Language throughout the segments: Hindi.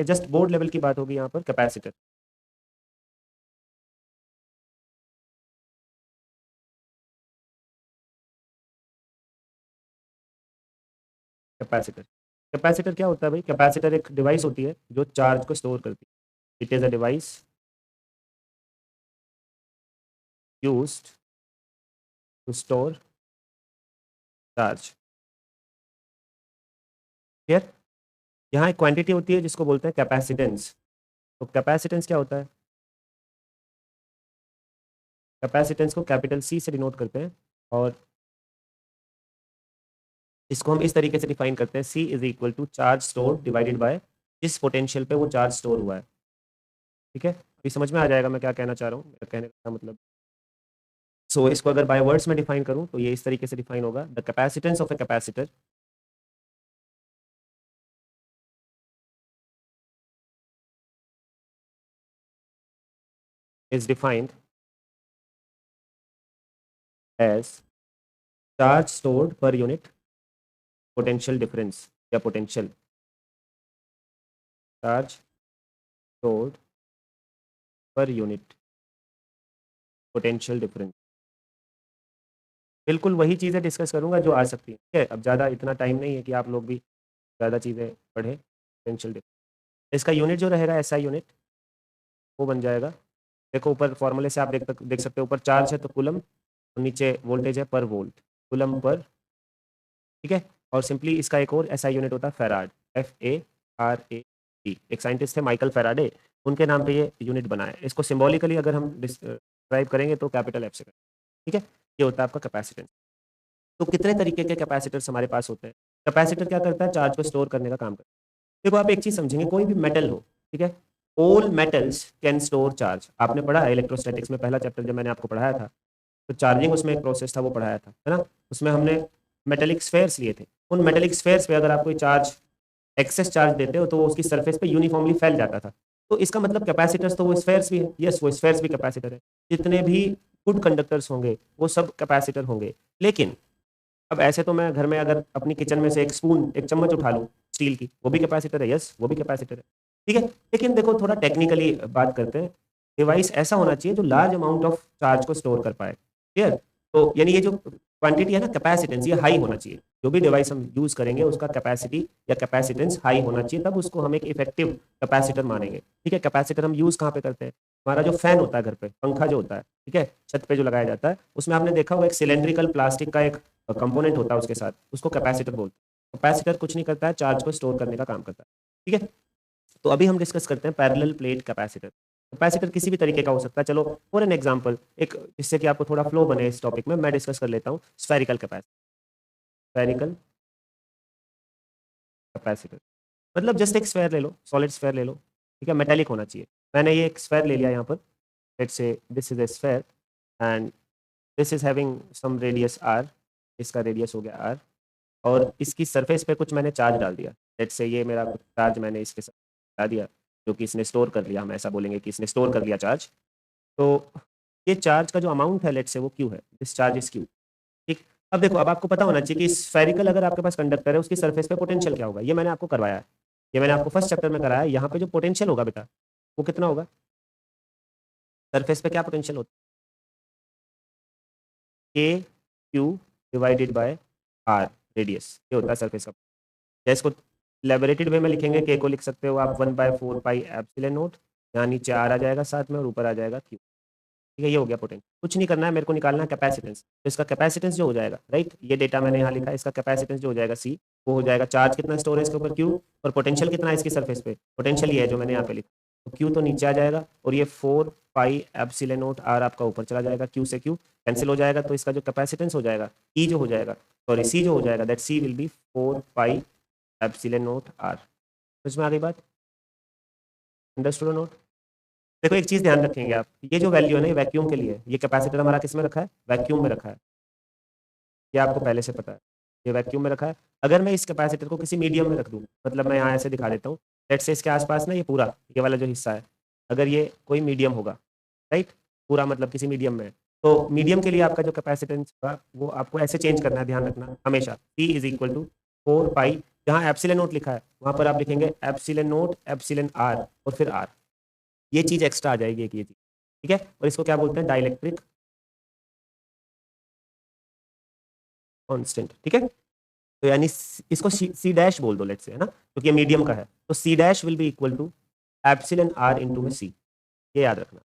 जस्ट बोर्ड लेवल की बात होगी यहाँ पर कैपेसिटर। कैपेसिटर कैपेसिटर क्या होता है भाई? कैपेसिटर एक डिवाइस होती है जो चार्ज को स्टोर करती है। It is a device used to store charge. Clear? यहाँ एक क्वांटिटी होती है जिसको बोलते हैं कैपेसिटेंस। तो कैपेसिटेंस क्या होता है? कैपेसिटेंस को कैपिटल सी से डिनोट करते हैं और इसको हम इस तरीके से डिफाइन करते हैं, C is equal to charge store divided by जिस पोटेंशियल पे वो चार्ज स्टोर हुआ है। ठीक है, अभी समझ में आ जाएगा मैं क्या कहना चाह रहा हूँ, मेरा कहने का मतलब। सो इसको अगर बाय वर्ड्स में डिफाइन करूँ तो ये इस तरीके से डिफाइन होगा, the capacitance of a capacitor is defined as charge stored per unit potential difference या potential charge stored per unit potential difference। बिल्कुल वही चीज़ें डिस्कस करूंगा जो आ सकती हैं। ठीक है, अब ज़्यादा इतना टाइम नहीं है कि आप लोग भी ज़्यादा चीज़ें पढ़ें। पोटेंशियल डिफरेंस इसका यूनिट जो रहेगा एसआई यूनिट वो बन जाएगा। देखो ऊपर फॉर्मूले से आप देख सकते हो, ऊपर चार्ज है तो कुलम और नीचे वोल्टेज है पर वोल्ट, कुलम पर। ठीक है, और सिंपली इसका एक और एसआई यूनिट होता है फेराड, FARAD। एक साइंटिस्ट थे माइकल फेराडे, उनके नाम पे ये यूनिट बना है। इसको सिंबॉलिकली अगर हम डिस्क्राइब करेंगे तो कैपिटल एफ से करेंगे। ठीक है, ये होता है आपका कैपेसिटेंस। तो कितने तरीके के कैपेसिटर्स हमारे पास होते हैं? कैपेसिटर क्या करता है? चार्ज को स्टोर करने का काम करता है। देखो आप एक चीज समझेंगे, कोई भी मेटल हो, ठीक है, all metals can store charge. आपने पढ़ा है इलेक्ट्रोस्टैटिक्स में, पहला चैप्टर जब मैंने आपको पढ़ाया था तो चार्जिंग उसमें एक प्रोसेस था वो पढ़ाया था, है ना। उसमें हमने मेटेलिक स्फेयर्स लिए थे। उन मेटेलिक स्फेयर्स पे अगर आप कोई चार्ज एक्सेस चार्ज देते हो तो वो उसकी सरफेस पे यूनिफॉर्मली फैल जाता था। तो इसका मतलब कैपेसिटर्स तो वो स्फेयर्स भी है, यस वो स्फेयर्स भी कैपेसिटर है। जितने भी गुड कंडक्टर्स होंगे वो सब कैपेसिटर होंगे। लेकिन अब ऐसे तो मैं घर में अगर अपनी किचन में से एक स्पून एक चम्मच उठा लूँ स्टील की, वो भी कैपेसिटर है, यस वो भी कैपेसिटर है। ठीक है, लेकिन देखो थोड़ा टेक्निकली बात करते हैं। डिवाइस ऐसा होना चाहिए जो लार्ज अमाउंट ऑफ चार्ज को स्टोर कर पाए। क्लियर? तो यानी ये जो क्वांटिटी है ना कैपेसिटेंस, ये हाई होना चाहिए। जो भी डिवाइस हम यूज करेंगे उसका कैपेसिटी या कैपेसिटेंस हाई होना चाहिए, तब उसको हम एक इफेक्टिव कैपेसिटर मानेंगे। ठीक है, कैपेसिटर हम यूज कहाँ पे करते हैं? हमारा जो फैन होता है घर पे, पंखा जो होता है, ठीक है, छत पे जो लगाया जाता है, उसमें आपने देखा होगा एक सिलेंड्रिकल प्लास्टिक का एक कंपोनेंट होता है उसके साथ, उसको कैपेसिटर बोलते हैं। कैपेसिटर कुछ नहीं करता है, चार्ज को स्टोर करने का काम करता है। ठीक है, तो अभी हम डिस्कस करते हैं पैरेलल प्लेट कैपेसिटर। कैपेसिटर किसी भी तरीके का हो सकता है। चलो फॉर एन एग्जांपल, एक जिससे कि आपको थोड़ा फ्लो बने इस टॉपिक में, मैं डिस्कस कर लेता हूँ स्फेरिकल कैपेसिटर। स्फेरिकल कैपेसिटर मतलब जस्ट एक स्फेयर ले लो, सॉलिड स्फेयर ले लो, ठीक है, मेटेलिक होना चाहिए। मैंने ये एक स्फेयर ले लिया यहाँ पर, let's say this is a sphere and this is having some radius R. इसका रेडियस हो गया आर, और इसकी सरफेस पे कुछ मैंने चार्ज डाल दिया। लेट्स से ये मेरा कुछ चार्ज मैंने इसके साथ डाल दिया जो कि इसने स्टोर कर लिया, हम ऐसा बोलेंगे कि इसने स्टोर कर लिया चार्ज। तो ये चार्ज का जो अमाउंट है लेट्स से वो क्यू है, दिस चार्ज इज क्यू। ठीक, अब देखो अब आपको पता होना चाहिए कि स्फेरिकल अगर आपके पास कंडक्टर है उसकी सरफेस पे पोटेंशियल क्या होगा। ये मैंने आपको करवाया है, ये मैंने आपको फर्स्ट चैप्टर में कराया है। यहाँ पे जो पोटेंशियल होगा बेटा वो कितना होगा? सरफेस पे क्या पोटेंशियल होता है? K Q divided by R, radius, ये होता है सरफेस का। या इसको लेबोरेटेड वे में लिखेंगे, के को लिख सकते हो आप 1/4 पाई एप्सिलॉन नोट, यहाँ नीचे आर आ जाएगा साथ में और ऊपर आ जाएगा क्यू। ठीक है, ये हो गया पोटेंशियल। कुछ नहीं करना है, मेरे को निकालना है कैपेसिटेंस। तो इसका कैपेसिटेंस जो हो जाएगा, राइट, ये डेटा मैंने यहाँ लिखा है, इसका कैपेसिटेंस जो हो जाएगा सी, वो हो जाएगा चार्ज कितना स्टोर है इसके ऊपर क्यू, और पोटेंशियल कितना है इसकी सरफेस पे, पोटेंशियल ये है जो मैंने यहाँ पे लिखा। तो क्यू तो नीचे आ जाएगा और ये 4 पाई एप्सिलॉन नोट आर आपका ऊपर चला जाएगा, क्यू से क्यू कैंसिल हो जाएगा, तो इसका जो कैपेसिटेंस हो जाएगा ई जो हो जाएगा, सॉरी सी जो हो जाएगा, that C will be 4 pi epsilon naught R. समझ में आ गई बात? Understood not? देखो एक चीज ध्यान रखेंगे आप, ये जो वैल्यू है ना ये वैक्यूम के लिए है। ये कैपेसिटर हमारा किस में रखा है? वैक्यूम में रखा है। ये आपको पहले से पता है, ये वैक्यूम में रखा है। अगर मैं इस कैपेसिटर को किसी मीडियम में रख दूं, मतलब मैं यहाँ ऐसे दिखा देता हूँ, लेट्स से इसके आसपास ना ये पूरा ये वाला जो हिस्सा है, अगर ये कोई मीडियम होगा, राइट, पूरा मतलब किसी मीडियम में है, तो मीडियम के लिए आपका जो कैपेसिटेंस होगा वो आपको ऐसे चेंज करना है, ध्यान रखना हमेशा, P इज इक्वल टू 4 पाई जहाँ एप्सिलॉन नोट लिखा है वहाँ पर आप लिखेंगे एप्सिलॉन नोट एप्सिलॉन आर और फिर आर, ये चीज़ एक्स्ट्रा आ जाएगी एक ये चीज़, ठीक है। और इसको क्या बोलते हैं, डाइलेक्ट्रिक कांस्टेंट, ठीक है। तो यानी इसको सी डैश बोल दो लेट्स से, है ना, क्योंकि ये मीडियम का है, तो C dash will be equal to epsilon R into में सी, ये याद रखना,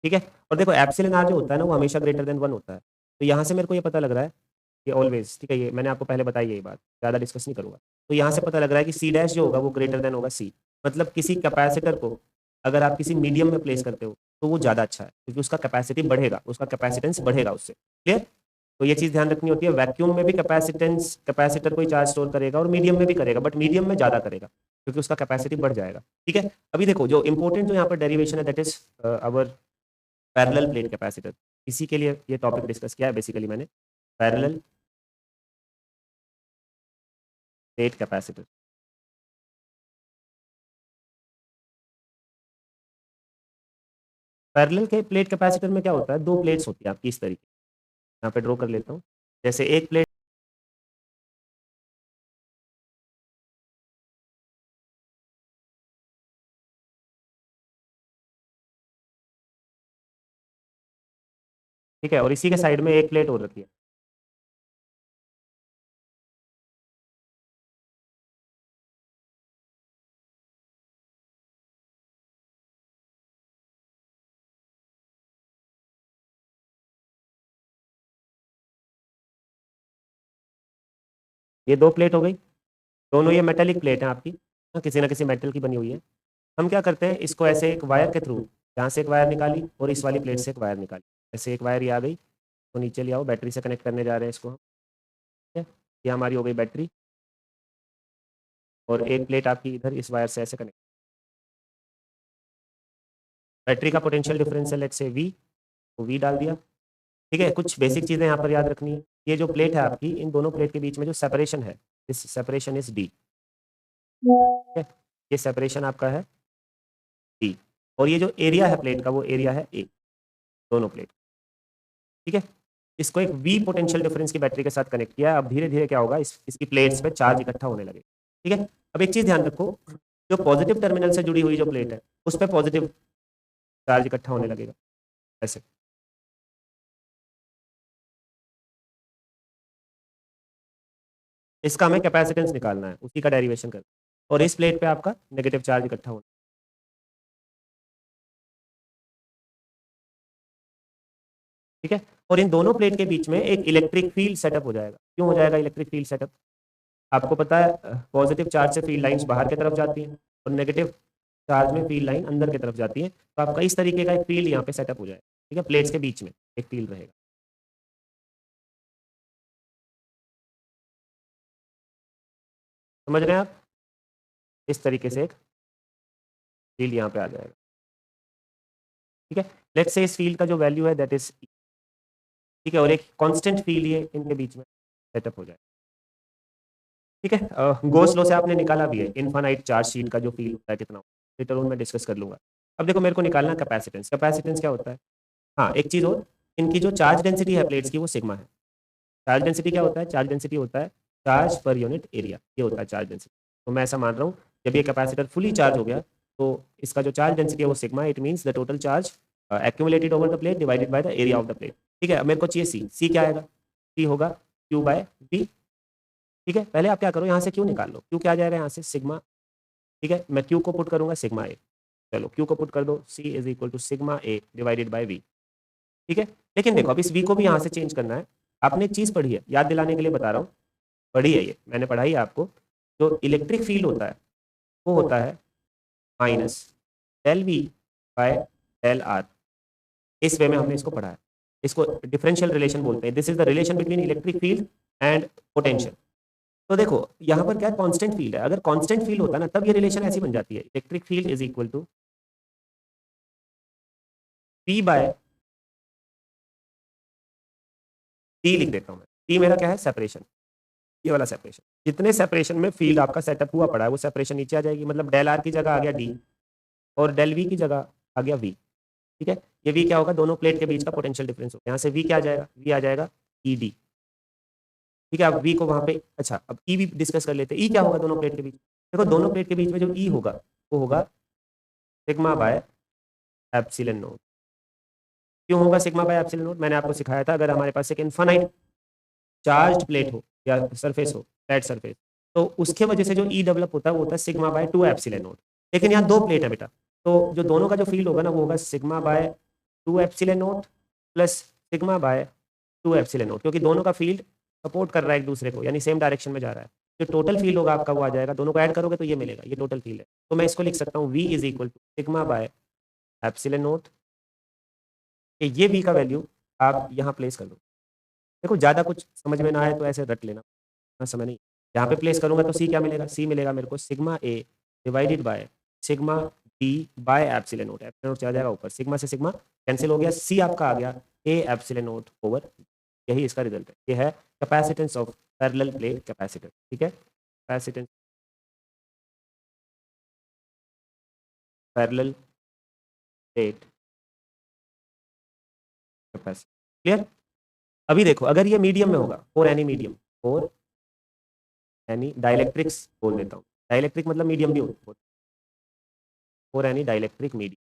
ठीक है। और देखो एप्सिलॉन आर जो होता है ना वो हमेशा ग्रेटर देन 1 होता है, तो यहाँ से मेरे को ये पता लग रहा है कि ऑलवेज, ठीक है, ये मैंने आपको पहले बताई यही बात, ज़्यादा डिस्कस नहीं करूँगा। तो यहाँ से पता लग रहा है कि सी डैश जो होगा वो ग्रेटर देन होगा सी, मतलब किसी कैपेसिटर को अगर आप किसी मीडियम में प्लेस करते हो तो वो ज़्यादा अच्छा है, क्योंकि उसका कैपेसिटी बढ़ेगा, उसका कैपेसिटेंस बढ़ेगा उससे, क्लियर। तो ये चीज़ ध्यान रखनी होती है, वैक्यूम में भी कैपेसिटर कोई चार्ज स्टोर करेगा और मीडियम में भी करेगा, बट मीडियम में ज़्यादा करेगा क्योंकि उसका कैपेसिटी बढ़ जाएगा, ठीक है। अभी देखो जो इंपॉर्टेंट जो यहाँ पर डेरिवेशन है that is our parallel plate capacitor, इसी के लिए ये टॉपिक डिस्कस किया है बेसिकली मैंने, पैरेलल प्लेट कैपेसिटर। पैरेलल के प्लेट कैपेसिटर में क्या होता है, दो प्लेट्स होती है आपकी इस तरीके, यहाँ पे ड्रॉ कर लेता हूँ, जैसे एक प्लेट, ठीक है, और इसी के साइड में एक प्लेट और रखी है, ये दो प्लेट हो गई, दोनों ये मेटेलिक प्लेट है आपकी, हाँ, किसी ना किसी मेटल की बनी हुई है। हम क्या करते हैं, इसको ऐसे एक वायर के थ्रू, यहाँ से एक वायर निकाली और इस वाली प्लेट से एक वायर निकाली, ऐसे एक वायर ये आ गई, तो नीचे ले आओ, बैटरी से कनेक्ट करने जा रहे हैं इसको हम, ठीक है। ये हमारी हो गई बैटरी, और एक प्लेट आपकी इधर इस वायर से ऐसे कनेक्ट, बैटरी का पोटेंशियल डिफरेंस है लेट्स से वी, तो वी डाल दिया, ठीक है। कुछ बेसिक चीज़ें यहाँ पर याद रखनी है, ये जो प्लेट है आपकी, इन दोनों प्लेट के बीच में जो सेपरेशन है, दिस सेपरेशन इज डी, ठीक है, ये सेपरेशन आपका है डी, और ये जो एरिया है प्लेट का वो एरिया है ए, दोनों प्लेट, ठीक है। इसको एक वी पोटेंशियल डिफरेंस की बैटरी के साथ कनेक्ट किया, अब धीरे धीरे क्या होगा, इसकी प्लेट्स पे चार्ज इकट्ठा होने लगे, ठीक है। अब एक चीज़ ध्यान रखो, जो पॉजिटिव टर्मिनल से जुड़ी हुई जो प्लेट है उस पर पॉजिटिव चार्ज इकट्ठा होने लगेगा, ऐसे, इसका हमें कैपेसिटेंस निकालना है, उसी का डेरिवेशन करना है, और इस प्लेट पे आपका नेगेटिव चार्ज इकट्ठा होना, ठीक है। और इन दोनों प्लेट के बीच में एक इलेक्ट्रिक फील्ड सेटअप हो जाएगा, क्यों हो जाएगा इलेक्ट्रिक फील्ड सेटअप, आपको पता है पॉजिटिव चार्ज से फील्ड लाइंस बाहर की तरफ जाती हैं और नेगेटिव चार्ज में फील्ड लाइन अंदर की तरफ जाती है, तो आपका इस तरीके का एक फील्ड यहाँ पे सेटअप हो जाएगा, ठीक है, प्लेट्स के बीच में एक फील्ड रहेगा, समझ रहे हैं आप, इस तरीके से एक फील्ड यहाँ पे आ जाएगा, ठीक है। लेट्स से इस फील्ड का जो वैल्यू है दैट इज, ठीक है, और एक कांस्टेंट फील्ड ये इनके बीच में सेटअप हो जाएगा, ठीक है। गॉस लॉ से आपने निकाला भी है इनफाइनाइट चार्ज शीट का जो फील्ड होता है कितना, लेटर ऑन मैं डिस्कस कर लूंगा। अब देखो मेरे को निकालना है कैपेसिटेंस, कैपेसिटेंस क्या होता है, हाँ एक चीज़ और, इनकी जो चार्ज डेंसिटी है प्लेट्स की वो सिग्मा है, चार्ज डेंसिटी क्या होता है, चार्ज डेंसिटी होता है चार्ज पर यूनिट एरिया, ये होता है चार्ज डेंसिटी। तो मैं ऐसा मान रहा हूँ जब ये कैपेसिटर फुली चार्ज हो गया तो इसका जो चार्ज डेंसिटी है वो sigma, it means the total charge accumulated over the plate divided by the area of the plate, ठीक है। अब मेरे को चाहिए सी, सी क्या आएगा, सी होगा क्यू बाय बी, ठीक है। पहले आप क्या करो, यहाँ से क्यू निकाल लो, क्यू क्या आ जाएगा यहाँ से सिग्मा, ठीक है, मैं क्यू को पुट करूंगा सिग्मा ए, चलो क्यू को पुट कर दो, C is equal to sigma A divided by V, ठीक है। लेकिन देखो अब इस वी को भी यहाँ से चेंज करना है, आपने एक चीज़ पढ़ी है, याद दिलाने के लिए बता रहा हूँ, पढ़ी है ये मैंने पढ़ाई है आपको, जो इलेक्ट्रिक फील्ड होता है वो होता है minus del V by del R, इस वे में हमने इसको पढ़ा है, इसको डिफरेंशियल रिलेशन बोलते हैं, this is the relation between electric field and potential. तो देखो यहाँ पर क्या कांस्टेंट फील्ड है, अगर कांस्टेंट फील्ड होता ना तब ये रिलेशन ऐसी बन जाती है, electric field is equal to P by T, लिख देता हूँ मैं, टी मेरा क्या है सेपरेशन, ये वाला सेपरेशन, जितने सेपरेशन में फील्ड आपका सेटअप हुआ पड़ा है वो सेपरेशन नीचे आ जाएगी, मतलब डेल आर की जगह आ गया डी और डेल वी की जगह आ गया वी, ठीक है। ये वी क्या होगा, दोनों प्लेट के बीच का पोटेंशियल डिफरेंस होगा, यहाँ से वी क्या आ जाएगा, वी आ जाएगा ई डी, ठीक है, आप वी को वहाँ पे, अच्छा अब ई भी डिस्कस कर लेते हैं। ई क्या होगा दोनों प्लेट के बीच? देखो दोनों प्लेट के बीच में जो ई होगा वो होगा सिग्मा बाय एप्सिलॉन नोट। क्यों होगा सिग्मा बाय एप्सिलॉन नोट? मैंने आपको सिखाया था अगर हमारे पास एक इनफाइनाइट चार्ज प्लेट हो या सरफेस हो, फ्लैट सरफेस, तो उसके वजह से जो ई डेवलप होता है वो होता है सिग्मा बाय 2 एप्सिलॉन नोट। लेकिन यहाँ दो प्लेट है बेटा, तो जो दोनों का जो फील्ड होगा ना वो होगा sigma bye 2 epsilon note plus sigma bye 2 epsilon note, क्योंकि दोनों का फील्ड सपोर्ट कर रहा है एक दूसरे को, यानी सेम डायरेक्शन में जा रहा है। जो टोटल फील्ड होगा आपका वो आ जाएगा, दोनों को ऐड करोगे तो ये मिलेगा, ये टोटल फील्ड है। तो मैं इसको लिख सकता हूँ V is equal to sigma by epsilon naught. ये V का वैल्यू आप यहाँ प्लेस कर दो। देखो ज़्यादा कुछ समझ में ना आए तो ऐसे रट लेना, इतना समय नहीं। यहाँ पे प्लेस करूंगा तो C क्या मिलेगा? C मिलेगा मेरे को sigma A divided by sigma D bye epsilon note. Epsilon note चला जाएगा ऊपर, सिग्मा से सिग्मा कैंसिल हो गया, C आपका आ गया A एप्सिलॉन नोट ओवर। यही इसका रिजल्ट है। ये है capacitance of parallel plate capacitor. ठीक है, capacitance parallel plate capacitor. Clear? अभी देखो अगर ये मीडियम में होगा, for any medium, for any dielectrics बोल देता हूँ, डाइलेक्ट्रिक मतलब मीडियम भी होता है, फॉर एनी डाइलेक्ट्रिक मीडियम।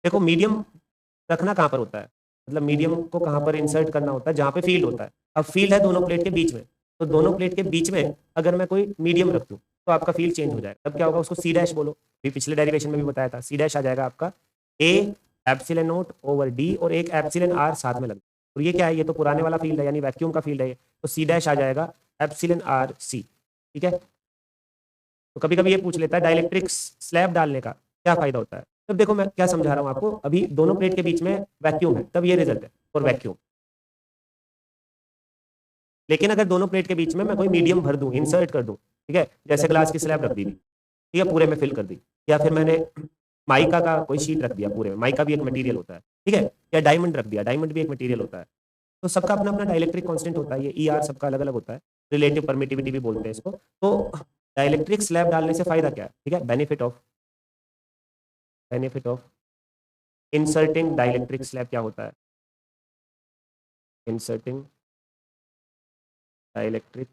देखो मीडियम रखना कहाँ पर होता है, मतलब मीडियम को कहाँ पर इंसर्ट करना होता है? जहाँ पे फील्ड होता है। अब फील्ड है दोनों प्लेट के बीच में, तो दोनों प्लेट के बीच में अगर मैं कोई मीडियम रख दूँ तो आपका फील्ड चेंज हो जाएगा। तब क्या होगा? उसको सी डैश बोलो, भी पिछले डेरिवेशन में भी बताया था। सी डैश आ जाएगा आपका A epsilon note over D और एक एप्सिलॉन आर साथ में लग, और ये क्या है? ये तो पुराने वाला फील्ड है, यानी वैक्यूम का फील्ड है ये, तो सी डैश आ जाएगा एप्सिलॉन आर सी। ठीक है, तो कभी कभी ये पूछ लेता है डाइलेक्ट्रिक स्लैब डालने का क्या फायदा होता है? तब देखो मैं क्या समझा रहा हूँ आपको, अभी दोनों प्लेट के बीच में वैक्यूम है, तब ये रिजल्ट है और वैक्यूम। लेकिन अगर दोनों प्लेट के बीच में मैं कोई मीडियम भर दूं, इंसर्ट कर दूं, ठीक है, जैसे ग्लास की स्लैब रख दी, ठीक है, पूरे में फिल कर दी, या फिर मैंने माइका का कोई शीट रख दिया पूरे में, माइका भी एक मटेरियल होता है, ठीक है, या डायमंड रख दिया, डायमंड भी एक मटेरियल होता है। तो सबका अपना अपना डाइलेक्ट्रिक कांस्टेंट होता है, ये ई आर सबका अलग अलग होता है, रिलेटिव परमिटिविटी भी बोलते हैं इसको। तो डाइलेक्ट्रिक स्लैब डालने से फायदा क्या है? ठीक है, benefit of inserting dielectric slab क्या होता है? इंसर्टिंग डाइलेक्ट्रिक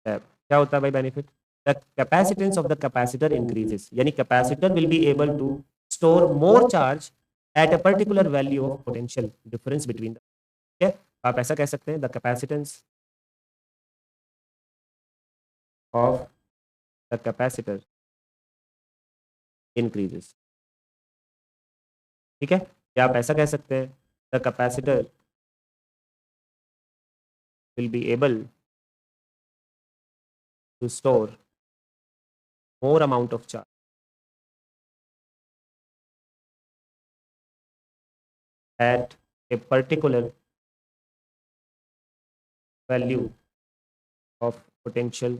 स्लैब क्या होता है भाई benefit? The capacitance of the capacitor increases, यानी capacitor will be able to store more charge at a particular value of potential difference between the, ठीक है, आप ऐसा कह सकते हैं the capacitance of the capacitor increases. ठीक है, या आप ऐसा कह सकते हैं the capacitor will be able to store more amount of charge at a particular value of potential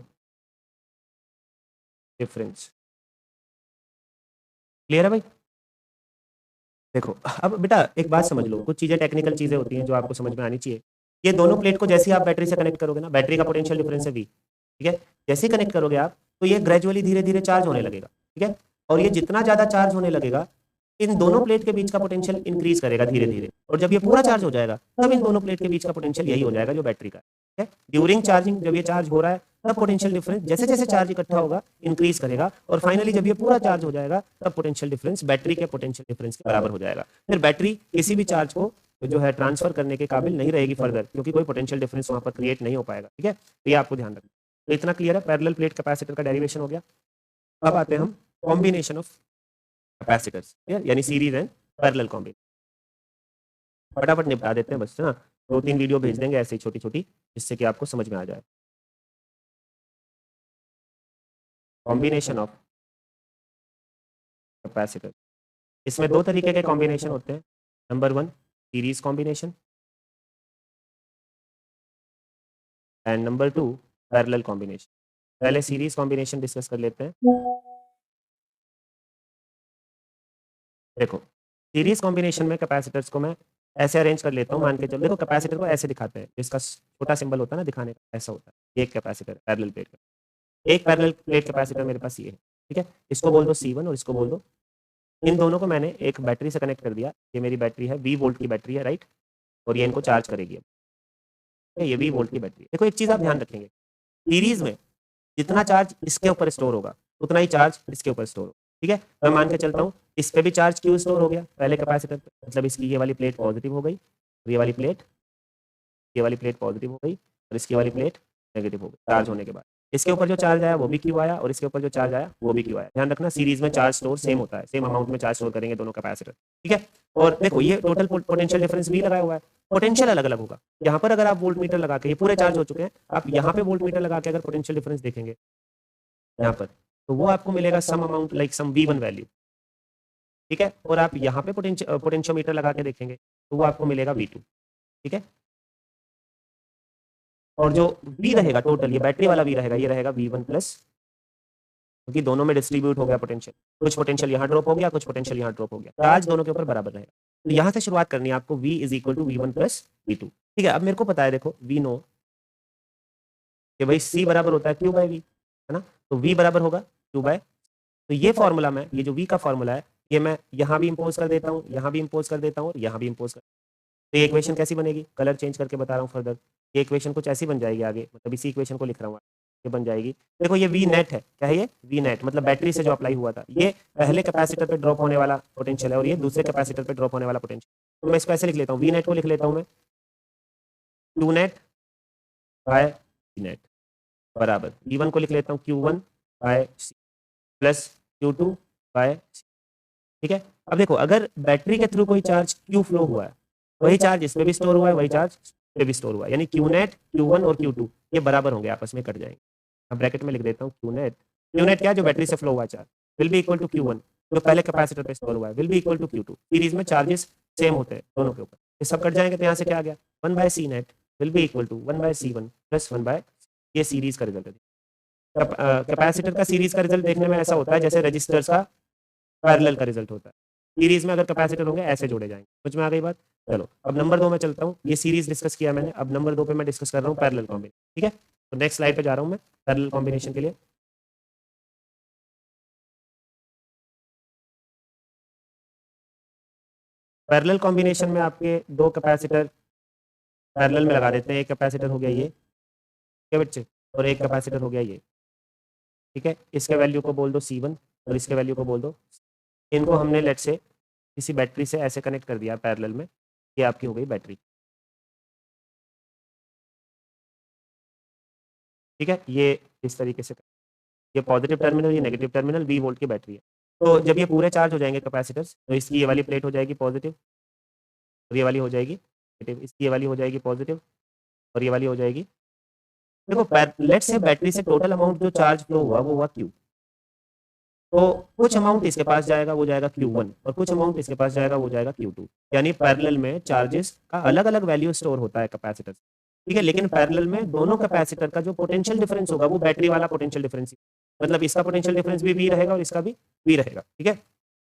difference। Clear है भाई? देखो अब बेटा एक बात समझ लो, कुछ चीजें टेक्निकल चीजें होती हैं जो आपको समझ में आनी चाहिए। ये दोनों प्लेट को जैसे ही आप बैटरी से कनेक्ट करोगे ना, बैटरी का पोटेंशियल डिफरेंस है V, ठीक है, जैसे ही कनेक्ट करोगे आप तो ये ग्रेजुअली धीरे धीरे चार्ज होने लगेगा, ठीक है, और ये जितना ज्यादा चार्ज होने लगेगा इन दोनों प्लेट के बीच का पोटेंशियल इंक्रीज करेगा धीरे धीरे, और जब ये पूरा चार्ज हो जाएगा तब इन दोनों प्लेट के बीच का पोटेंशियल यही हो जाएगा जो बैटरी का है। ड्यूरिंग चार्जिंग जब ये चार्ज हो रहा है तब पोटेंशियल डिफरेंस जैसे जैसे चार्ज इकट्ठा होगा इंक्रीज करेगा, और फाइनली जब ये पूरा चार्ज हो जाएगा तब पोटेंशियल डिफरेंस बैटरी के पोटेंशियल डिफरेंस के बराबर हो जाएगा। फिर बैटरी किसी भी चार्ज को जो है ट्रांसफर करने के काबिल नहीं रहेगी फर्दर, क्योंकि कोई पोटेंशियल डिफरेंस वहां पर क्रिएट नहीं हो पाएगा। ठीक है, तो ये आपको ध्यान रखना। तो इतना क्लियर है, पैरेलल प्लेट कैपेसिटर का डेरिवेशन हो गया। अब आते हैं हम कॉम्बिनेशन ऑफ कैपेसिटर्स, यानी सीरीज एंड पैरेलल कॉम्बिनेशन। फटाफट निपटा देते हैं बस ना, 2-3 वीडियो भेज देंगे ऐसे ही छोटी छोटी, जिससे कि आपको समझ में आ जाए। कॉम्बिनेशन ऑफ कैपेसिटर, इसमें दो तरीके के कॉम्बिनेशन होते हैं। Number 1 series combination and number 2 parallel combination. पहले सीरीज कॉम्बिनेशन डिस्कस कर लेते हैं। देखो सीरीज कॉम्बिनेशन में कैपेसिटर्स को मैं ऐसे अरेंज कर लेता हूँ, मान के चलो, देखो कैपेसिटर को ऐसे दिखाते हैं, इसका छोटा सिंबल होता है ना दिखाने का, ऐसा होता है एक कैपेसिटर पैरेलल प्लेट का। एक पैरेलल प्लेट कैपेसिटर मेरे पास ये है, ठीक है, इसको बोल दो C1 और इसको बोल दो, इन दोनों को मैंने एक बैटरी से कनेक्ट कर दिया। ये मेरी बैटरी है, 20 वोल्ट की बैटरी है, राइट, और ये इनको चार्ज करेगी। ये V वोल्ट की बैटरी है। देखो एक चीज आप ध्यान रखेंगे, सीरीज में जितना चार्ज इसके ऊपर स्टोर होगा उतना ही चार्ज इसके ऊपर स्टोर होगा। ठीक है, मैं मान के चलता हूँ इस पे भी चार्ज क्यू स्टोर हो गया पहले कैपेसिटर पे, मतलब इसकी ये वाली प्लेट पॉजिटिव हो गई, ये वाली प्लेट पॉजिटिव हो गई और इसकी वाली प्लेट नेगेटिव हो गई चार्ज होने के बाद। इसके ऊपर जो चार्ज आया वो भी क्यू आया और इसके ऊपर जो चार्ज आया वो भी क्यू आया। ध्यान रखना सीरीज में चार्ज स्टोर सेम होता है, सेम अमाउंट में चार्ज स्टोर करेंगे दोनों कैपेसिटर। ठीक है, और देखो ये टोटल पोटेंशियल डिफरेंस भी लगाया हुआ है, पोटेंशियल अलग अलग होगा। यहाँ पर अगर आप वोल्ट मीटर लगा के, ये पूरे चार्ज हो चुके हैं, आप यहाँ पे वोल्ट मीटर लगा के अगर पोटेंशियल डिफरेंस देखेंगे यहाँ पर, तो वो आपको मिलेगा some amount like some V1 value. ठीक है, और आप यहाँ पे पोटेंशियोमीटर लगा के देखेंगे तो वो आपको मिलेगा V2। ठीक है, और जो V रहेगा टोटल, ये बैटरी वाला V रहेगा, ये रहेगा V1 प्लस, क्योंकि दोनों में डिस्ट्रीब्यूट हो गया पोटेंशियल, कुछ पोटेंशियल यहाँ ड्रॉप हो गया, कुछ पोटेंशियल यहाँ ड्रॉप हो गया, चार्ज दोनों के ऊपर बराबर रहेगा। तो यहाँ से शुरुआत करनी है आपको, V is equal to V1 plus V2। ठीक है, अब मेरे को पता है, देखो V नो कि भाई C बराबर होता है Q बाय V, है ना, तो V बराबर होगा Q बाय, तो ये फॉर्मूला मैं, ये जो V का फॉर्मूला है, ये मैं यहाँ भी इंपोज कर देता हूँ, यहाँ भी इंपोज कर देता हूँ और यहाँ भी इंपोज कर। तो ये इक्वेशन कैसी बनेगी, कलर चेंज करके बता रहा हूँ फर्दर, ये इक्वेशन कुछ ऐसी बन जाएगी आगे, मतलब इसी इक्वेशन को लिख रहा हूँ, ये बन जाएगी। देखो ये V नेट है, क्या है ये V नेट, मतलब बैटरी से जो अप्लाई हुआ था, ये पहले कैपेसिटर पे ड्रॉप होने वाला पोटेंशियल है और ये दूसरे कैपेसिटर पे ड्रॉप होने वाला पोटेंशियल। तो मैं इसको ऐसे लिख लेता हूँ, V नेट को लिख लेता हूँ मैं Q net by V net बराबर, V1 को लिख लेता हूँ Q1 बाय C प्लस Q2 बाय C। ठीक है, अब देखो अगर बैटरी के थ्रू कोई चार्ज Q फ्लो हुआ है, वही चार्ज इसमें भी स्टोर हुआ है, वही चार्ज इसमें भी स्टोर हुआ है, यानी Q नेट Q1 और Q2 ये बराबर होंगे, आपस में कट जाएंगे। अब ब्रैकेट में लिख देता हूँ Q नेट क्या, जो बैटरी से फ्लो हुआ charge will be equal to Q1, जो पहले कैपेसिटर पे स्टोर हुआ है, will be equal to Q2। Series में चार्जेस सेम होते हैं दोनों के ऊपर, ये सब कट जाएंगे, तो यहाँ से क्या आ गया, 1 by C net will be equal to 1 by C1 plus 1 by, ये सीरीज का रिजल्ट है। कैपेसिटर का सीरीज का रिजल्ट देखने में ऐसा होता है जैसे रजिस्टर्स का पैरेलल का रिजल्ट होता है। सीरीज में अगर कैपेसिटर होंगे ऐसे जोड़े जाएंगे, समझ में आ गई बात। चलो अब नंबर 2 में चलता हूँ, ये सीरीज डिस्कस किया मैंने, अब नंबर 2 पे मैं डिस्कस कर रहा हूँ पैरेलल कॉम्बिनेशन। ठीक है, तो नेक्स्ट स्लाइड पे जा रहा हूँ मैं पैरेलल कॉम्बिनेशन के लिए। पैरेलल कॉम्बिनेशन में आपके दो कैपेसिटर पैरेलल में लगा देते हैं, एक कैपेसिटर हो गया ये, ठीक है बच्चे, और एक कैपेसिटर हो गया ये। ठीक है, इसके वैल्यू को बोल दो C1 और इसके वैल्यू को बोल दो, इनको हमने लेट से किसी बैटरी से ऐसे कनेक्ट कर दिया पैरेलल में, ये आपकी हो गई बैटरी। ठीक है, ये इस तरीके से, ये पॉजिटिव टर्मिनल, ये नेगेटिव टर्मिनल, V वोल्ट की बैटरी है। तो जब ये पूरे चार्ज हो जाएंगे कैपेसिटर्स, तो इसकी ये वाली प्लेट हो जाएगी पॉजिटिव और ये वाली हो जाएगी नेगेटिव, इसकी ये वाली हो जाएगी पॉजिटिव और ये वाली हो जाएगी। देखो लेट से बैटरी से टोटल अमाउंट जो चार्ज फ्लो हुआ वो हुआ Q, तो कुछ अमाउंट इसके पास जाएगा वो जाएगा Q1 और कुछ अमाउंट इसके पास जाएगा वो जाएगा Q2, यानी पैरेलल में चार्जेस का अलग अलग वैल्यू स्टोर होता है कैपेसिटर। ठीक है, लेकिन पैरेलल में दोनों कैपेसिटर का जो पोटेंशियल डिफरेंस होगा वो बैटरी वाला पोटेंशियल डिफरेंस, मतलब इसका पोटेंशियल डिफरेंस भी V रहेगा और इसका भी V रहेगा। ठीक है,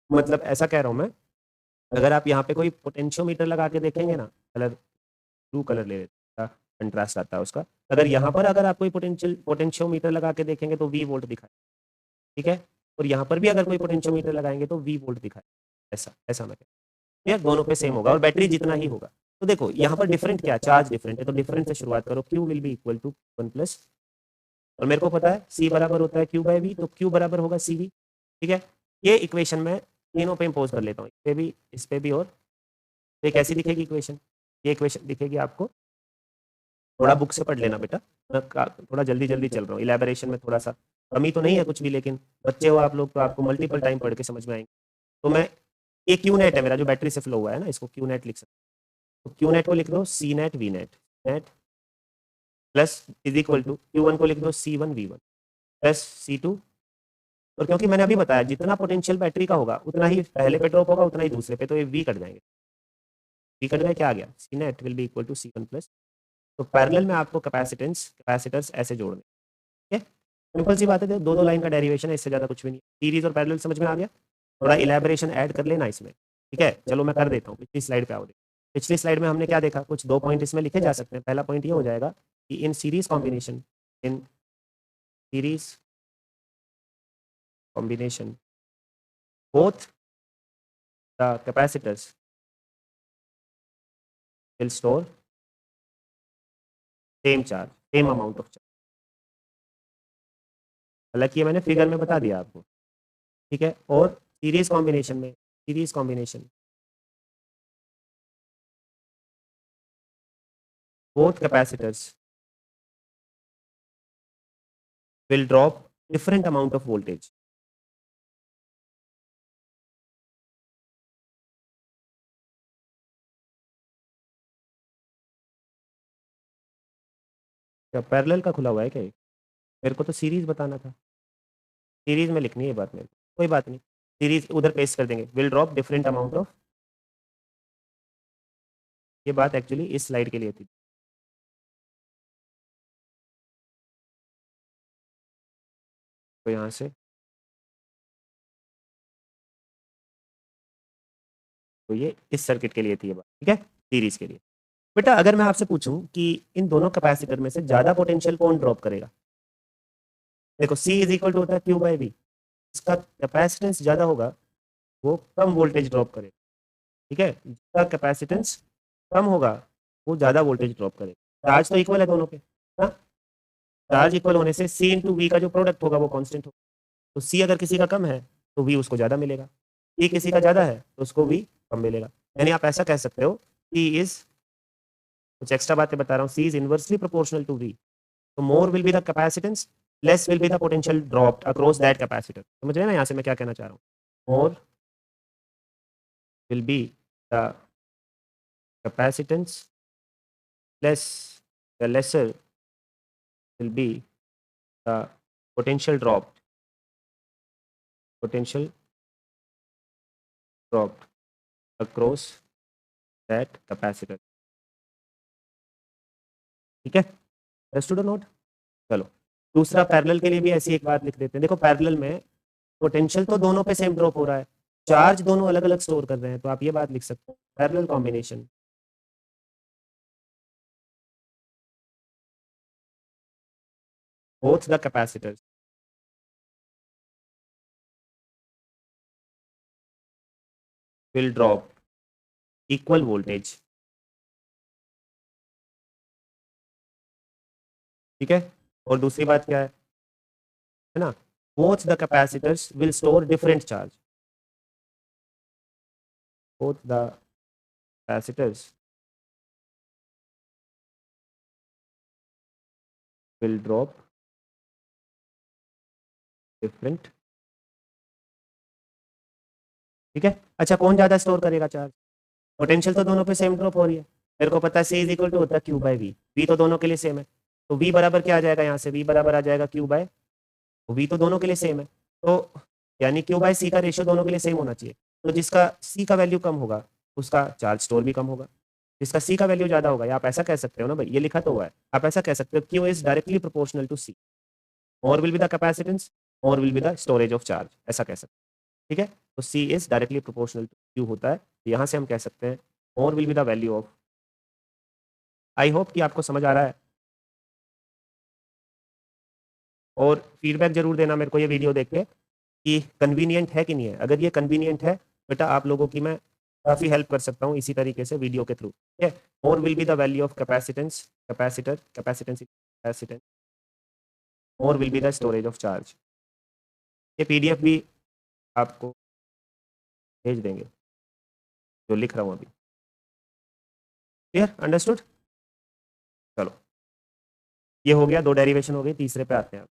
मतलब ऐसा कह रहा हूं मैं, अगर आप यहाँ पे कोई पोटेंशियोमीटर लगा के देखेंगे ना, कलर ब्लू कलर ले लेता, कंट्रास्ट आता है उसका, अगर यहाँ पर अगर आप कोई पोटेंशियोमीटर लगा के देखेंगे तो V वोल्ट दिखाए। ठीक है, और यहाँ पर भी अगर कोई पोटेंशियोमीटर लगाएंगे तो V वोल्ट दिखाए, ऐसा ऐसा मैं कहता हूं, दोनों पे सेम होगा और बैटरी जितना ही होगा। तो देखो यहाँ पर डिफरेंट क्या, चार्ज डिफरेंट है, तो डिफरेंट से शुरुआत करो, Q will be equal to 1 plus, और मेरे को पता है C बराबर होता है Q बाय V, तो Q बराबर होगा CV। ठीक है, ये इक्वेशन मैं तीनों पे इम्पोज कर लेता हूँ, इस पे भी, इस पे भी, और तो ये कैसी दिखेगी इक्वेशन, ये इक्वेशन दिखेगी आपको, थोड़ा बुक से पढ़ लेना बेटा, मैं थोड़ा जल्दी जल्दी चल रहा हूँ, इलेबोरेशन में थोड़ा सा कमी तो नहीं है कुछ भी, लेकिन बच्चे हो आप लोग तो आपको मल्टीपल टाइम पढ़ के समझ में आएंगे। तो मैं, ये Q नेट है मेरा जो बैटरी से फ्लो हुआ है ना, इसको Q नेट लिख सकते, तो Q नेट को लिख दो C net V net net plus is equal to Q1 को लिख दो C1 V1 प्लस C2, और क्योंकि मैंने अभी बताया जितना पोटेंशियल बैटरी का होगा उतना ही पहले पे ड्रॉप होगा उतना ही दूसरे पे, तो ये V कट जाएंगे, V कट गए, क्या आ गया, C net will be equal to C1 plus. तो पैरेलल में आपको कैपेसिटर्स ऐसे जोड़ने, ठीक है, सिंपल सी बात है, दो दो लाइन का डेरिवेशन है, इससे ज़्यादा कुछ भी नहीं। सीरीज और पैरेलल समझ में आ गया, थोड़ा इलेबोरेशन ऐड कर लेना इसमें। ठीक है, चलो मैं कर देता हूँ, पिछली स्लाइड पे आओ। पिछली स्लाइड में हमने क्या देखा, कुछ दो पॉइंट इसमें लिखे जा सकते हैं। पहला पॉइंट ये हो जाएगा कि in series combination both the capacitors will store same charge, same amount of charge. हालांकि ये मैंने फिगर में बता दिया आपको, ठीक है। और series combination both capacitors will drop different amount of voltage. क्या पैरेलल का खुला हुआ है क्या ये? मेरे को तो सीरीज बताना था, सीरीज में लिखनी है बात मेरे को, कोई बात नहीं, सीरीज उधर पेस्ट कर देंगे, will drop different amount of. ये बात एक्चुअली इस स्लाइड के लिए थी। तो यहाँ से तो ये इस सर्किट के लिए थी ये बात, ठीक है, सीरीज के लिए। बेटा अगर मैं आपसे पूछूं कि इन दोनों कैपेसिटर में से ज्यादा पोटेंशियल कौन ड्रॉप करेगा, देखो C इज इक्वल टू होता है Q बाई V, इसका कैपेसिटेंस ज्यादा होगा वो कम वोल्टेज ड्रॉप करेगा, ठीक है, जिसका कैपेसिटेंस कम होगा वो ज्यादा वोल्टेज ड्रॉप करेगा। चार्ज तो इक्वल है दोनों पे, हाँ, चार्ज इक्वल होने से C इंटू वी का जो प्रोडक्ट होगा वो कांस्टेंट होगा। तो C अगर किसी का कम है तो V उसको ज्यादा मिलेगा, C किसी का ज्यादा है तो उसको V कम मिलेगा। यानी आप ऐसा कह सकते हो C इज, कुछ एक्स्ट्रा बातें बता रहा हूँ, C is inversely proportional to V। तो more will be the capacitance, less will be the potential dropped across that capacitor. समझ रहे हैं ना यहाँ से मैं क्या कहना चाह रहा हूँ? मोर will be the capacitance, less the lesser will be the potential dropped across that capacitor। ठीक है, अंडरस्टूड और नोट? चलो दूसरा पैरेलल के लिए भी ऐसी एक बात लिख देते हैं। देखो पैरेलल में पोटेंशियल तो दोनों पे सेम ड्रॉप हो रहा है, चार्ज दोनों अलग अलग स्टोर कर रहे हैं, तो आप ये बात लिख सकते हो parallel combination both the capacitors will drop equal voltage। ठीक है, और दूसरी बात क्या है ना, both the capacitors will store different charge, both the capacitors will drop different। ठीक है, अच्छा कौन ज्यादा स्टोर करेगा चार्ज? पोटेंशियल तो दोनों पे सेम ड्रॉप हो रही है, मेरे को पता है C इज इक्वल टू होता है Q बाई V, V तो दोनों के लिए सेम है, तो V बराबर क्या आ जाएगा यहाँ से, V बराबर आ जाएगा Q बाय, V तो दोनों के लिए सेम है, तो यानी Q बाय C का रेशियो दोनों के लिए सेम होना चाहिए। तो जिसका C का वैल्यू कम होगा उसका चार्ज स्टोर भी कम होगा, जिसका C का वैल्यू ज्यादा होगा, या आप ऐसा कह सकते हो ना भाई, ये लिखा तो हुआ है, आप ऐसा कह सकते हो Q is directly proportional to C, और विल बी द कैपेसिटेंस और will be the storage of charge, ऐसा कह सकते हैं। ठीक है, तो C is directly proportional to Q होता है, तो यहाँ से हम कह सकते हैं और will be the value of. I hope कि आपको समझ आ रहा है, और फीडबैक जरूर देना मेरे को ये वीडियो देख के कि कन्वीनियंट है कि नहीं है। अगर ये कन्वीनियंट है बेटा आप लोगों की मैं काफ़ी हेल्प कर सकता हूँ इसी तरीके से वीडियो के थ्रू, ठीक है। और will be the value of capacitance, capacitance और will be the storage of charge. ये पीडीएफ भी आपको भेज देंगे जो लिख रहा हूँ अभी। Clear, understood? चलो ये हो गया, दो डेरिवेशन हो गई, तीसरे पे आते हैं।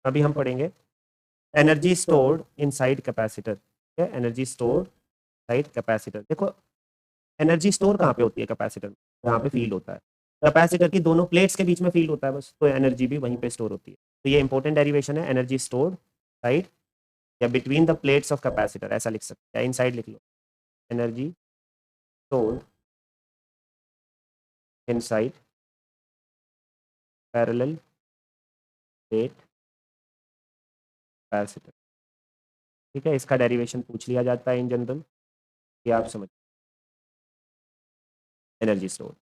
अभी हम पढ़ेंगे एनर्जी स्टोर्ड इनसाइड कैपेसिटर। ठीक है, एनर्जी स्टोर्ड साइड कैपेसिटर। देखो एनर्जी स्टोर कहाँ पे होती है कैपेसिटर में, जहाँ पे फील्ड होता है, कैपेसिटर की दोनों प्लेट्स के बीच में फील्ड होता है बस, तो एनर्जी भी वहीं पे स्टोर होती है। तो ये इंपॉर्टेंट डेरिवेशन है, एनर्जी स्टोर्ड साइड या between the plates of capacitor, ऐसा लिख सकते हैं, इनसाइड लिख लो, energy stored inside parallel plate capacitor. ठीक है, इसका डेरिवेशन पूछ लिया जाता है इन जनरल, कि आप समझ, एनर्जी स्टोर।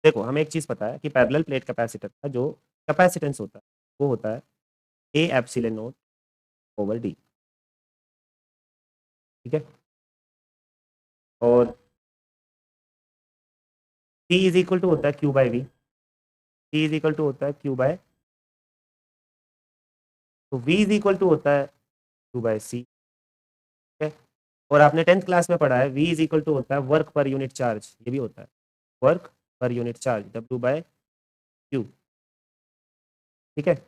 देखो हमें एक चीज़ पता है कि पैरेलल प्लेट कैपेसिटर का जो कैपेसिटेंस होता है वो होता है ए एप्सिलॉन नॉट ओवर डी। ठीक है, और T इज इक्वल टू होता है Q by V, T is equal to होता है Q बाय, तो V इज इक्वल टू होता है Q बाय C, ठीक है। और आपने 10th क्लास में पढ़ा है V इज इक्वल टू होता है वर्क पर यूनिट चार्ज, ये भी होता है वर्क पर unit charge, W by Q, ठीक है।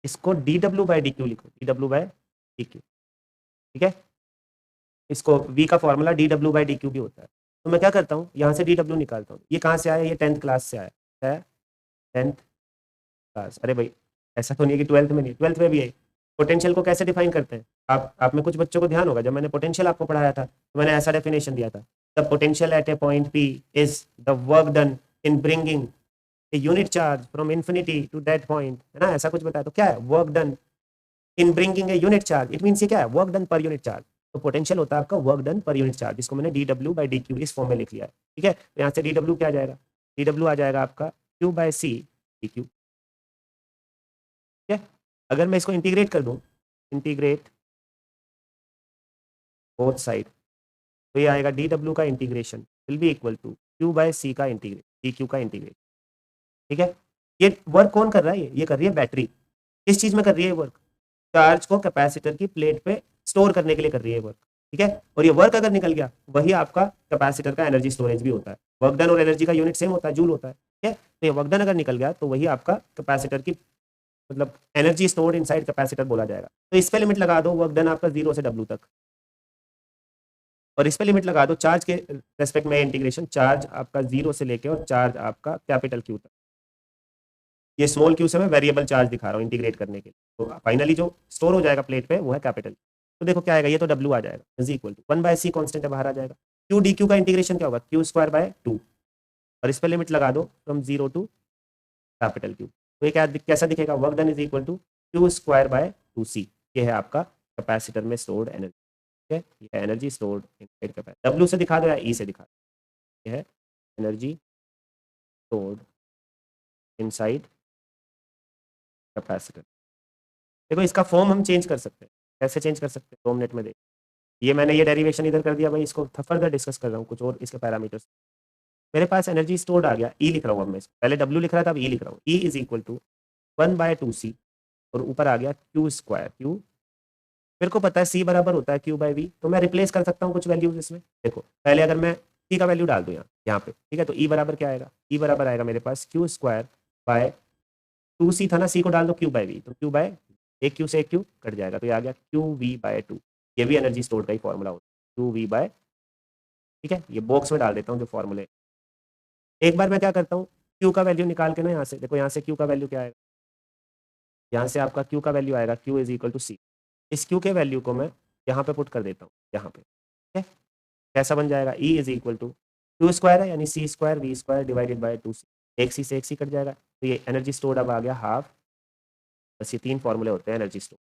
इसको dW बाय dQ लिखो, dW बाय dQ, ठीक है। इसको V का फॉर्मूला dW बाय dQ भी होता है। तो मैं क्या करता हूँ, यहाँ से dW निकालता हूँ। ये कहाँ से आया, ये 10th क्लास से आया है, 10th क्लास। अरे भाई ऐसा तो नहीं है कि 12th में नहीं, 12th में भी है। पोटेंशियल को कैसे डिफाइन करते हैं, आप में कुछ बच्चों को ध्यान होगा, जब मैंने पोटेंशियल आपको पढ़ाया था तो मैंने ऐसा डेफिनेशन दिया था, the potential at a point P is the work done in bringing a unit charge from infinity to that point, है ना, ऐसा कुछ बताया। तो क्या है work done in bringing a unit charge, it means ये क्या है, वर्क डन पर यूनिट चार्ज। तो पोटेंशियल होता है आपका वर्क डन पर यूनिट चार्ज, जिसको मैंने dW बाई dQ इस फॉर्म में लिख लिया है, ठीक है। तो यहाँ से dW क्या आ जाएगा, dW आ जाएगा आपका Q बाय C dQ, ठीक है। अगर मैं इसको इंटीग्रेट कर दूँ, इंटीग्रेट बोथ साइड, तो ये आएगा dW का integration will be equal to Q by C का इंटीग्रेट, dQ का इंटीग्रेट, ठीक है। ये वर्क कौन कर रहा है, ये कर रही है बैटरी। किस चीज में कर रही है वर्क, चार्ज को कैपेसिटर की प्लेट पे स्टोर करने के लिए कर रही है वर्क, ठीक है। और ये वर्क अगर निकल गया, वही आपका कैपेसिटर का एनर्जी स्टोरेज भी होता है। वर्क डन और एनर्जी का यूनिट सेम होता है, जूल होता है, ठीक है। तो ये वर्क डन अगर निकल गया तो वही आपका कैपेसिटर की मतलब एनर्जी स्टोर्ड इनसाइड कैपेसिटर बोला जाएगा। तो इस पे लिमिट लगा दो, वर्क डन आपका 0 से W तक, और इस पे लिमिट लगा दो चार्ज के रेस्पेक्ट में इंटीग्रेशन, चार्ज आपका 0 से लेके और चार्ज आपका कैपिटल Q तक। ये स्मॉल क्यू से मैं वेरिएबल चार्ज दिखा रहा हूँ इंटीग्रेट करने के लिए। तो फाइनली जो स्टोर हो जाएगा प्लेट पे वो है कैपिटल। तो देखो क्या आएगा, ये तो W आ जाएगा is equal to 1/c constant है, बाहर आ जाएगा। Q dQ का इंटीग्रेशन क्या होगा, Q² बाय 2, और इस पर लिमिट लगा दो फ्रॉम 0 टू कैपिटल Q। तो ये क्या कैसा दिखेगा, work done is equal to Q² by 2C। ये है आपका कैपेसिटर में स्टोर्ड एनर्जी, ठीक है। ये energy stored inside capacitor, W से दिखा दो या E से दिखा दो, ये है एनर्जी स्टोर्ड इनसाइड कैपेसिटर। देखो इसका फॉर्म हम चेंज कर सकते हैं, कैसे चेंज कर सकते हैं 2 मिनट में देख। ये मैंने ये डेरिवेशन इधर कर दिया भाई, इसको फर्दर डिस्कस कर रहा हूँ कुछ और इसके पैरामीटर्स। मेरे पास एनर्जी स्टोर्ड आ गया, ई लिख रहा हूँ अब मैं इसको, पहले डब्ल्यू लिख रहा था अब ई लिख रहा हूँ। E is equal to 1/2C, और ऊपर आ गया Q²। Q मेरे को पता है C बराबर होता है Q/V, तो मैं रिप्लेस कर सकता हूँ कुछ वैल्यूज इसमें। देखो पहले अगर मैं C का वैल्यू डाल दूँ यहाँ पे, ठीक है, तो E बराबर क्या आएगा, E बराबर आएगा मेरे पास Q²/2C था ना, C को डाल दो Q/V, तो Q/ एक Q से एक Q कट जाएगा, तो ये आ गया QV/2। ये भी एनर्जी स्टोर का ही फॉर्मूला होता है QV/, ठीक है। ये बॉक्स में डाल देता हूँ जो फॉर्मूले। एक बार मैं क्या करता हूँ, Q का वैल्यू निकाल के ना, यहाँ से देखो, यहाँ से Q का वैल्यू क्या आएगा, यहाँ से आपका Q का वैल्यू आएगा Q is equal to C। इस Q के वैल्यू को मैं यहाँ पे पुट कर देता हूँ, यहाँ पे, ठीक है। कैसा बन जाएगा, E is equal to Q² है यानी C²V² डिवाइडेड बाई 2C, एक C से एक C कट जाएगा, तो ये एनर्जी स्टोर्ड अब आ गया हाफ। बस ये 3 फॉर्मूले होते हैं एनर्जी स्टोर,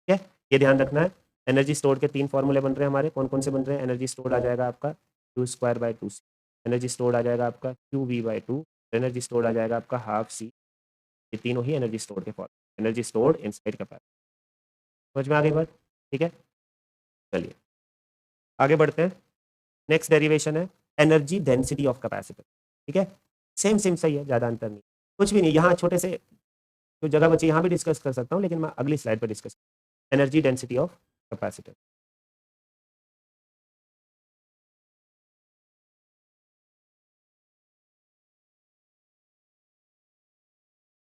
ठीक है। ये ध्यान रखना है, एनर्जी स्टोर के 3 फॉर्मूले बन रहे हैं हमारे, कौन कौन से बन रहे हैं, एनर्जी स्टोर्ड आ जाएगा आपका Q²/2C, एनर्जी स्टोर्ड आ जाएगा आपका QV/2, एनर्जी स्टोर्ड आ जाएगा आपका हाफ C। ये तीनों ही एनर्जी स्टोर के फॉर्मूले, एनर्जी स्टोर्ड इनसाइड कैपेसिटर। समझ में आ गई बात, ठीक है। चलिए आगे बढ़ते हैं। नेक्स्ट डेरिवेशन है एनर्जी डेंसिटी ऑफ कैपेसिटर, ठीक है। सेम सेम सही है, ज़्यादा अंतर नहीं, कुछ भी नहीं। यहाँ छोटे से जो जगह बची यहाँ भी डिस्कस कर सकता हूँ, लेकिन मैं अगली स्लाइड पर discuss, energy density of capacitor.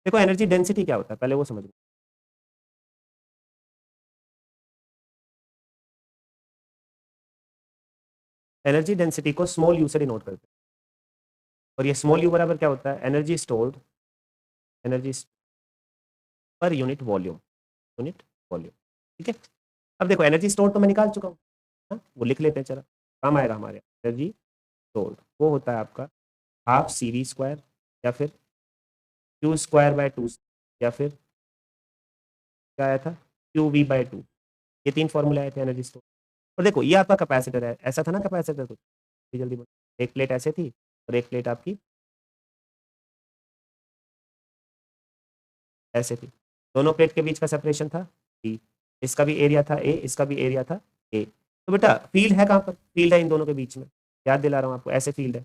देखो एनर्जी डेंसिटी क्या होता है पहले वो समझ लो। एनर्जी डेंसिटी को स्मॉल यू से डिनोट करते हैं, और ये स्मॉल यू बराबर क्या होता है, energy stored, energy per unit volume, unit volume, ठीक है। अब देखो एनर्जी स्टोर्ड तो मैं निकाल चुका हूँ, हाँ, वो लिख लेते हैं, चलो काम आएगा हमारे। एनर्जी स्टोर्ड वो होता है आपका हाफ CV², या फिर Q²/2, या फिर क्या आया था QV/2। ये 3 फॉर्मूले आए थे एनर्जी स्टोर। और देखो ये आपका कैपेसिटर है, ऐसा था ना कैपेसिटर, तो जल्दी जल्दी बोलो। एक प्लेट ऐसे थी और एक प्लेट आपकी ऐसे थी, दोनों प्लेट के बीच का सेपरेशन था D, इसका भी एरिया था A, इसका भी एरिया था A। तो बेटा फील्ड है कहाँ पर, फील्ड है इन दोनों के बीच में, याद दिला रहा हूँ आपको, ऐसे फील्ड है,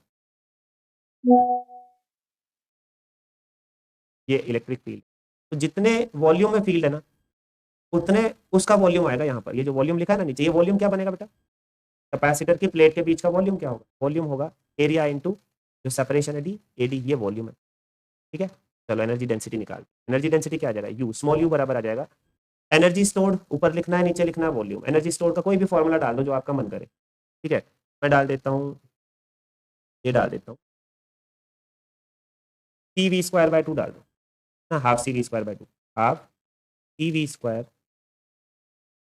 ये इलेक्ट्रिक फील्ड। तो जितने वॉल्यूम में फील्ड है ना, उतने उसका वॉल्यूम आएगा यहाँ पर, ये जो वॉल्यूम लिखा है ना नीचे, ये वॉल्यूम क्या बनेगा बेटा, कैपेसिटर की प्लेट के बीच का वॉल्यूम क्या होगा, वॉल्यूम होगा एरिया इनटू जो सेपरेशन है डी, एडी, ये वॉल्यूम है, ठीक है। चलो एनर्जी डेंसिटी निकाल, एनर्जी डेंसिटी क्या आ जाएगा, यू, स्मॉल यू बराबर आ जाएगा एनर्जी स्टोर्ड, ऊपर लिखना है नीचे लिखना है वॉल्यूम, एनर्जी स्टोर का कोई भी फॉर्मूला डाल दो जो आपका मन करे, ठीक है। मैं डाल देता हूँ, ये डाल देता हूँ, टी वी स्क्वायर बाय 2 डाल दो ना, half C V square by 2, half T V square,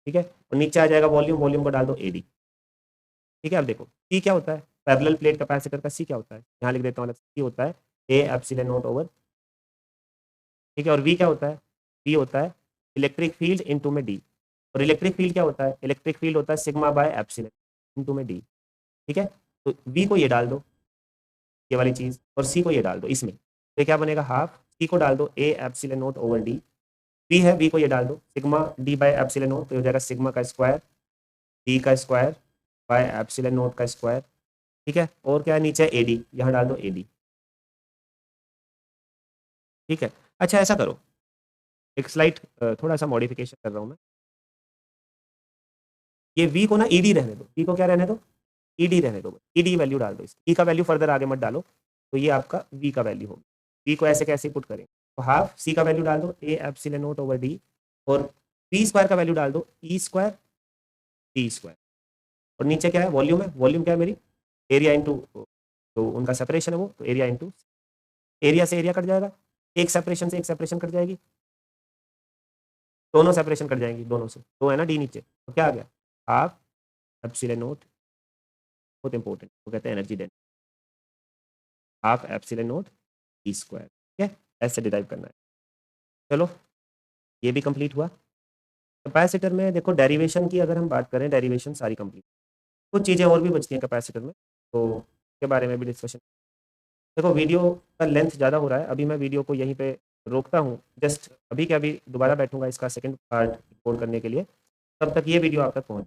ठीक है। और नीचे आ जाएगा वॉल्यूम, वॉल्यूम को डाल दो एडी, ठीक है। अब देखो सी क्या होता है, पैरेलल प्लेट कैपेसिटर का सी क्या होता है, यहाँ लिख देता हूँ, सी होता है ए एप्सिलॉन नॉट ओवर, ठीक है। और वी क्या होता है, वी होता है इलेक्ट्रिक फील्ड इनटू में डी, और इलेक्ट्रिक फील्ड क्या होता है, इलेक्ट्रिक फील्ड होता है सिग्मा बाय एप्सिलॉन इनटू में डी, ठीक है। तो वी को ये डाल दो, ये वाली चीज़, और सी को ये डाल दो इसमें, तो क्या बनेगा, हाफ सी को डाल दो A epsilon naught over D, V है, वी को ये डाल दो sigma D by epsilon naught, तो हो जाएगा सिग्मा का स्क्वायर डी का स्क्वायर बाय एप्सिलॉन नॉट का स्क्वायर, ठीक है। और क्या है नीचे एडी, यहाँ डाल दो एडी, ठीक है। अच्छा ऐसा करो, एक स्लाइड थोड़ा सा मॉडिफिकेशन कर रहा हूँ मैं, ये वी को ना ईडी रहने दो, वी को क्या रहने दो, ईडी रहने दो, ईडी वैल्यू डाल दो, ई का वैल्यू फर्दर आगे मत डालो, तो ये आपका वी का वैल्यू होगा, वी को ऐसे कैसे पुट करेंगे, तो हाफ सी का वैल्यू डाल दो A epsilon naught over D, और पी स्क्वायर का वैल्यू डाल दो ई स्क्वायर टी स्क्वायर, और नीचे क्या है, वॉल्यूम है, वॉल्यूम क्या है मेरी, एरिया इंटू, तो उनका सेपरेशन है वो, तो एरिया इंटू, एरिया से एरिया कट जाएगा, एक सेपरेशन से एक सेपरेशन कट जाएगी, दोनों सेपरेशन कट जाएंगी दोनों से, तो है ना डी नीचे, तो क्या आ गया, हाफ एप्सिलॉन नॉट, बहुत इंपॉर्टेंट, वो कहते हैं energy density, half epsilon not E square, ठीक है, ऐसे डिराइव करना है। चलो ये भी कंप्लीट हुआ। कैपेसिटर में देखो डेरिवेशन की अगर हम बात करें, डेरिवेशन सारी कंप्लीट, कुछ चीज़ें और भी बचती हैं कैपेसिटर में, तो उसके बारे में भी डिस्कशन। देखो वीडियो का लेंथ ज़्यादा हो रहा है, अभी मैं वीडियो को यहीं पे रोकता हूँ, जस्ट अभी के अभी दोबारा बैठूंगा इसका सेकंड पार्ट रिकॉर्ड करने के लिए, तब तक ये वीडियो आप तक पहुँच